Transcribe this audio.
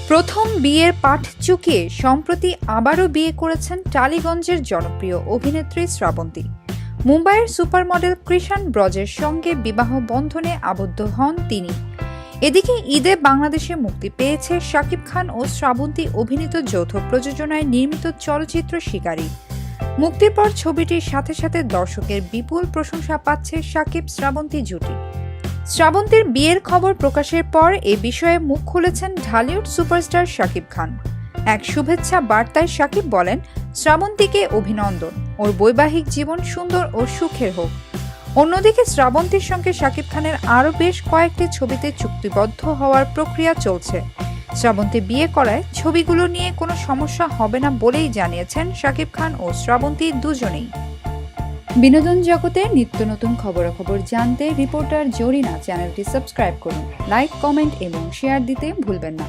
প্রথম বিয়ের পাঠ চুকিয়ে সম্প্রতি আবারও বিয়ে করেছেন টালিগঞ্জের জনপ্রিয় অভিনেত্রী শ্রাবন্তী। মুম্বাইয়ের সুপার মডেল কৃষাণ ব্রজের সঙ্গে বিবাহ বন্ধনে আবদ্ধ হন তিনি। এদিকে ঈদে বাংলাদেশে মুক্তি পেয়েছে শাকিব খান ও শ্রাবন্তী অভিনীত যৌথ প্রযোজনায় নির্মিত চলচ্চিত্র শিকারী। মুক্তির পর ছবিটির সাথে সাথে দর্শকের বিপুল প্রশংসা পাচ্ছে শাকিব শ্রাবন্তী জুটি। শ্রাবন্তীর বিয়ের খবর প্রকাশের পর এ বিষয়ে মুখ খুলেছেন ঢালিউড সুপারস্টার শাকিব খান। এক শুভেচ্ছা বার্তায় শাকিব বলেন, শ্রাবন্তীকে অভিনন্দন, ওর বৈবাহিক জীবন সুন্দর ও সুখের হোক। অন্যদিকে শ্রাবন্তীর সঙ্গে শাকিব খানের আরও বেশ কয়েকটি ছবিতে চুক্তিবদ্ধ হওয়ার প্রক্রিয়া চলছে। শ্রাবন্তী বিয়ে করায় ছবিগুলো নিয়ে কোনো সমস্যা হবে না বলেই জানিয়েছেন শাকিব খান ও শ্রাবন্তী দুজনেই। বিনোদন জগতের নিত্য নতুন খবরাখবর জানতে রিপোর্টার জরিনা চ্যানেলটি সাবস্ক্রাইব করুন, লাইক, কমেন্ট এবং শেয়ার দিতে ভুলবেন না।